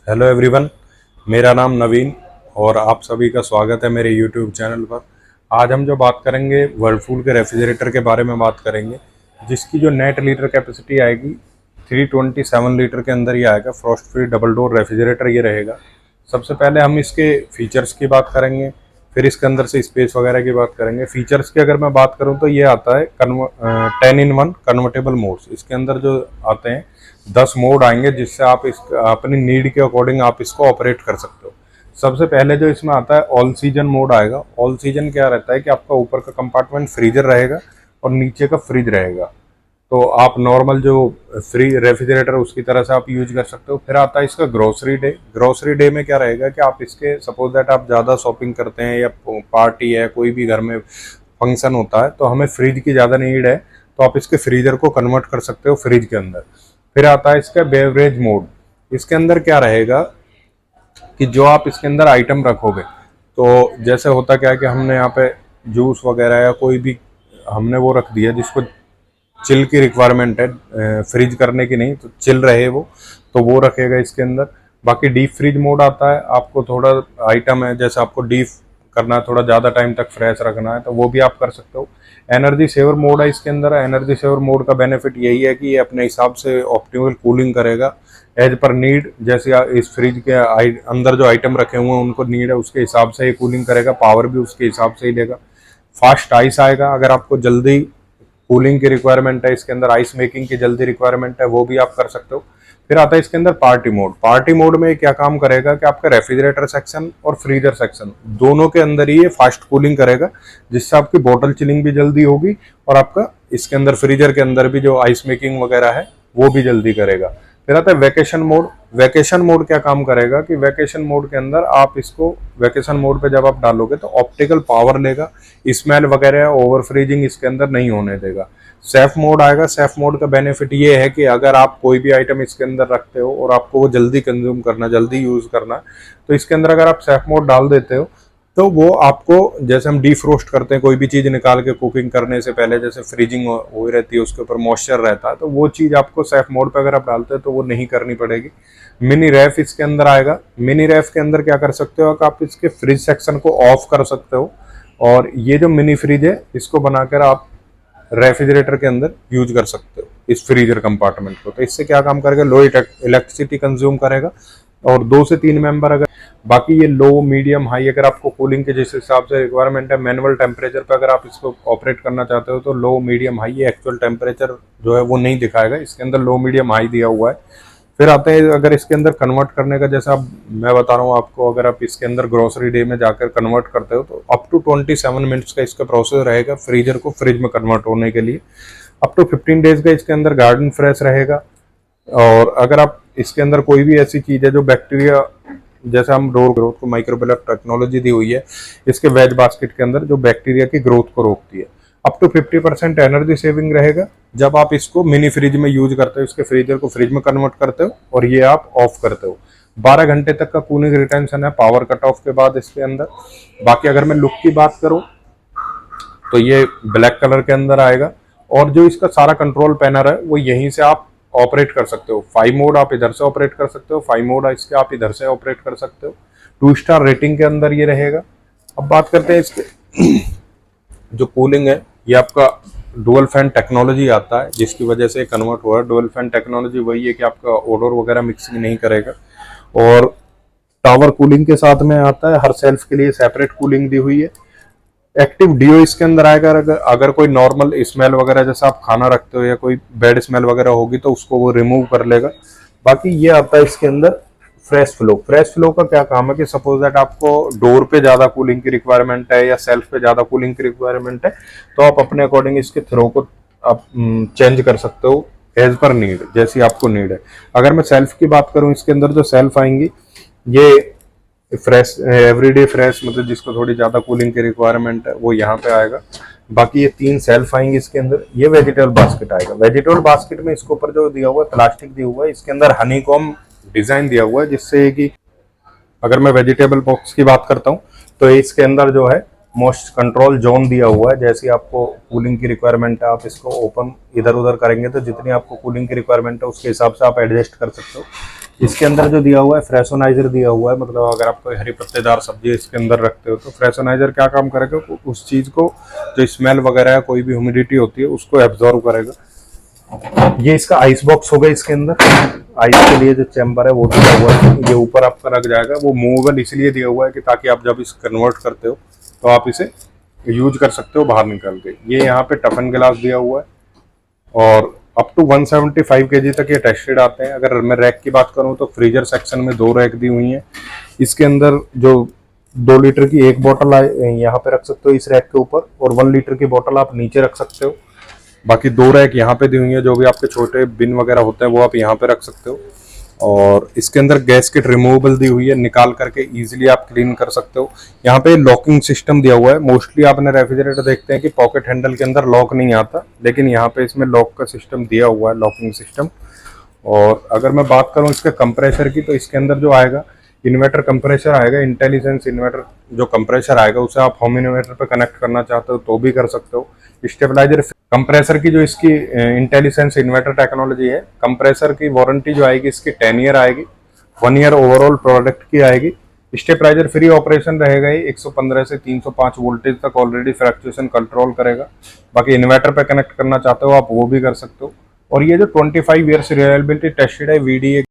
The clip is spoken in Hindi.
हेलो एवरीवन, मेरा नाम नवीन और आप सभी का स्वागत है मेरे यूट्यूब चैनल पर। आज हम जो बात करेंगे वर्लपूल के रेफ्रिजरेटर के बारे में बात करेंगे, जिसकी जो नेट लीटर कैपेसिटी आएगी 327 लीटर के अंदर ही आएगा। Frost free double door refrigerator ये रहेगा। सबसे पहले हम इसके फीचर्स की बात करेंगे, फिर इसके अंदर से स्पेस वगैरह की बात करेंगे। फीचर्स की अगर मैं बात करूं तो ये आता है 10-in-1 कन्वर्टेबल मोड्स। इसके अंदर जो आते हैं 10 मोड आएंगे, जिससे आप इस अपनी नीड के अकॉर्डिंग आप इसको ऑपरेट कर सकते हो। सबसे पहले जो इसमें आता है ऑल सीजन मोड आएगा। ऑल सीजन क्या रहता है कि आपका ऊपर का कंपार्टमेंट फ्रीजर रहेगा और नीचे का फ्रिज रहेगा, तो आप नॉर्मल जो फ्री रेफ्रिजरेटर उसकी तरह से आप यूज कर सकते हो। फिर आता है इसका ग्रोसरी डे। ग्रोसरी डे में क्या रहेगा कि आप इसके सपोज दैट आप ज़्यादा शॉपिंग करते हैं या पार्टी है, कोई भी घर में फंक्शन होता है, तो हमें फ्रिज की ज़्यादा नीड है, तो आप इसके फ्रीजर को कन्वर्ट कर सकते हो फ्रिज के अंदर। फिर आता है इसका बेवरेज मोड। इसके अंदर क्या रहेगा कि जो आप इसके अंदर आइटम रखोगे, तो जैसे होता क्या है कि हमने यहाँ पे जूस वगैरह या कोई भी हमने वो रख दिया जिसको चिल की रिक्वायरमेंट है, फ्रीज करने की नहीं, तो चिल रहे वो, तो वो रखेगा इसके अंदर। बाकी डीप फ्रीज मोड आता है, आपको थोड़ा आइटम है जैसे आपको डीप करना है, थोड़ा ज़्यादा टाइम तक फ्रेश रखना है, तो वो भी आप कर सकते हो। एनर्जी सेवर मोड है इसके अंदर। एनर्जी सेवर मोड का बेनिफिट यही है कि ये अपने हिसाब से ऑप्टिमल कूलिंग करेगा एज पर नीड। जैसे इस फ्रिज के अंदर जो आइटम रखे हुए हैं उनको नीड है उसके हिसाब से ये कूलिंग करेगा, पावर भी उसके हिसाब से ही देगा। फास्ट आइस आएगा, अगर आपको जल्दी कूलिंग की रिक्वायरमेंट है, इसके अंदर आइस मेकिंग की जल्दी रिक्वायरमेंट है, वो भी आप कर सकते हो। फिर आता है इसके अंदर पार्टी मोड। पार्टी मोड में क्या काम करेगा कि आपका रेफ्रिजरेटर सेक्शन और फ्रीजर सेक्शन दोनों के अंदर ही ये फास्ट कूलिंग करेगा, जिससे आपकी बोतल चिलिंग भी जल्दी होगी और आपका इसके अंदर फ्रीजर के अंदर भी जो आइस मेकिंग वगैरह है वो भी जल्दी करेगा। फिर आता है वैकेशन मोड। वैकेशन मोड क्या काम करेगा कि वैकेशन मोड के अंदर आप इसको वैकेशन मोड पे जब आप डालोगे तो ऑप्टिकल पावर लेगा, स्मेल वगैरह ओवर फ्रीजिंग इसके अंदर नहीं होने देगा। सेफ मोड आएगा। सेफ मोड का बेनिफिट ये है कि अगर आप कोई भी आइटम इसके अंदर रखते हो और आपको वो जल्दी कंज्यूम करना, जल्दी यूज करना, तो इसके अंदर अगर आप सेफ मोड डाल देते हो तो वो आपको, जैसे हम डीफ्रोस्ट करते हैं कोई भी चीज़ निकाल के कुकिंग करने से पहले, जैसे फ्रीजिंग हो रहती है उसके ऊपर मॉइस्चर रहता है, तो वो चीज़ आपको सेफ मोड पे अगर आप डालते हैं तो वो नहीं करनी पड़ेगी। मिनी रैफ इसके अंदर आएगा। मिनी रैफ के अंदर क्या कर सकते हो कि आप इसके फ्रिज सेक्शन को ऑफ कर सकते हो, और ये जो मिनी फ्रिज है इसको बनाकर आप रेफ्रिजरेटर के अंदर यूज कर सकते हो इस फ्रीजर कंपार्टमेंट को। तो इससे क्या काम करेगा, लो इलेक्ट्रिसिटी कंज्यूम करेगा, और 2 से 3 मेंबर अगर, बाकी ये लो मीडियम हाई अगर आपको कूलिंग के जिस हिसाब से रिक्वायरमेंट है, मैनुअल टेम्परेचर पे अगर आप इसको ऑपरेट करना चाहते हो तो लो मीडियम हाई, ये एक्चुअल टेम्परेचर जो है वो नहीं दिखाएगा, इसके अंदर लो मीडियम हाई दिया हुआ है। फिर आते हैं अगर इसके अंदर कन्वर्ट करने का, जैसा आप मैं बता रहा हूँ आपको, अगर आप इसके अंदर ग्रोसरी डे में जाकर कन्वर्ट करते हो तो अप टू 27 मिनट्स का इसका प्रोसेस रहेगा फ्रीजर को फ्रिज में कन्वर्ट होने के लिए। अप टू 15 डेज का इसके अंदर गार्डन फ्रेश रहेगा। और अगर आप इसके अंदर कोई भी ऐसी चीज़ है जो बैक्टीरिया, जैसे हम डोर ग्रोथ को माइक्रोबियल टेक्नोलॉजी दी हुई है इसके वेज बास्केट के अंदर, जो बैक्टीरिया की ग्रोथ को रोकती है। अप टू 50% एनर्जी सेविंग रहेगा जब आप इसको मिनी फ्रिज में यूज करते हो, इसके फ्रीजर को फ्रिज में कन्वर्ट करते हो और ये आप ऑफ करते हो। 12 घंटे तक का कूलिंग रिटेंशन है पावर कट ऑफ के बाद इसके अंदर। बाकी अगर मैं लुक की बात करूं तो ये ब्लैक कलर के अंदर आएगा, और जो इसका सारा कंट्रोल पैनल है वो यहीं से आप ऑपरेट कर सकते हो। 5 मोड आप इधर से ऑपरेट कर सकते हो, 5 मोड इसके आप इधर से ऑपरेट कर सकते हो। 2 स्टार रेटिंग के अंदर ये रहेगा। अब बात करते हैं इसके जो कूलिंग है, ये आपका डुअल फैन टेक्नोलॉजी आता है, जिसकी वजह से कन्वर्ट हुआ है। डुअल फैन टेक्नोलॉजी वही है कि आपका ओडोर वगैरह मिक्सिंग नहीं करेगा, और टावर कूलिंग के साथ में आता है। हर सेल्फ के लिए सेपरेट कूलिंग दी हुई है। एक्टिव डीओ इसके अंदर आएगा। अगर कोई नॉर्मल स्मेल वगैरह, जैसे आप खाना रखते हो या कोई बैड स्मेल वगैरह होगी तो उसको वो रिमूव कर लेगा। बाकी ये आता है इसके अंदर फ्रेश फ्लो। फ्रेश फ्लो का क्या काम है कि सपोज दैट आपको डोर पे ज्यादा कूलिंग की रिक्वायरमेंट है या सेल्फ पे ज्यादा कूलिंग की रिक्वायरमेंट है, तो आप अपने अकॉर्डिंग इसके थ्रो को आप चेंज कर सकते हो एज पर नीड, जैसी आपको नीड है। अगर मैं सेल्फ की बात करूं, इसके अंदर जो सेल्फ आएंगी ये फ्रेश एवरीडे फ्रेश, मतलब जिसको थोड़ी ज्यादा कूलिंग की रिक्वायरमेंट है वो यहाँ पे आएगा। बाकी ये 3 सेल्फ आएंगे इसके अंदर। ये वेजिटेबल बास्केट आएगा। वेजिटेबल बास्केट में इसके ऊपर जो दिया हुआ है प्लास्टिक दिया हुआ है, इसके अंदर हनीकॉम डिजाइन दिया हुआ है, जिससे कि अगर मैं वेजिटेबल बॉक्स की बात करता हूँ तो इसके अंदर जो है मोस्ट कंट्रोल जोन दिया हुआ है। जैसे आपको कूलिंग की रिक्वायरमेंट है, आप इसको ओपन इधर उधर करेंगे तो जितनी आपको कूलिंग की रिक्वायरमेंट है उसके हिसाब से आप एडजस्ट कर सकते हो। इसके अंदर जो दिया हुआ है फ्रेशनाइजर दिया हुआ है, मतलब अगर आप कोई हरी पत्तेदार सब्जी इसके अंदर रखते हो तो फ्रेशनाइजर क्या काम करेगा, उस चीज़ को जो स्मेल वगैरह है, कोई भी ह्यूमिडिटी होती है उसको एब्जॉर्व करेगा। ये इसका आइस बॉक्स होगा, इसके अंदर आइस के लिए जो चैम्बर है वो दिया हुआ है, ये ऊपर आपका रख जाएगा। वो मूवेबल इसलिए दिया हुआ है कि ताकि आप जब इसे कन्वर्ट करते हो तो आप इसे यूज कर सकते हो बाहर निकाल के। ये यहाँ पे टफन गिलास दिया हुआ है और अप टू 175 केजी तक ये टेस्टेड आते हैं। अगर मैं रैक की बात करूं तो फ्रीजर सेक्शन में 2 रैक दी हुई हैं। इसके अंदर जो 2 लीटर की एक बोतल यहाँ पे रख सकते हो इस रैक के ऊपर, और 1 लीटर की बोतल आप नीचे रख सकते हो। बाकी 2 रैक यहाँ पे दी हुई है, जो भी आपके छोटे बिन वगैरह होते हैं वो आप यहाँ पे रख सकते हो। और इसके अंदर गैस किट रिमूवेबल दी हुई है, निकाल करके इजीली आप क्लीन कर सकते हो। यहाँ पे लॉकिंग सिस्टम दिया हुआ है। मोस्टली आपने रेफ्रिजरेटर देखते हैं कि पॉकेट हैंडल के अंदर लॉक नहीं आता, लेकिन यहाँ पे इसमें लॉक का सिस्टम दिया हुआ है, लॉकिंग सिस्टम। और अगर मैं बात करूँ इसके कंप्रेसर की, तो इसके अंदर जो आएगा इन्वर्टर कंप्रेसर आएगा, इंटेलिजेंस इन्वर्टर जो कंप्रेसर आएगा उसे आप होम इन्वर्टर पे कनेक्ट करना चाहते हो तो भी कर सकते हो। स्टेबलाइजर कंप्रेसर की जो इसकी इंटेलिजेंस इन्वर्टर टेक्नोलॉजी है, कंप्रेसर की वारंटी जो आएगी इसकी 10 ईयर आएगी, 1 ईयर ओवरऑल प्रोडक्ट की आएगी। स्टेबलाइजर फ्री ऑपरेशन रहेगा, ये 115 से 305 वोल्टेज तक ऑलरेडी फ्लक्चुएशन कंट्रोल करेगा। बाकी इन्वर्टर पे कनेक्ट करना चाहते हो आप वो भी कर सकते हो। और ये जो 25 ईयर्स रिलायबिलिटी टेस्टेड है VDA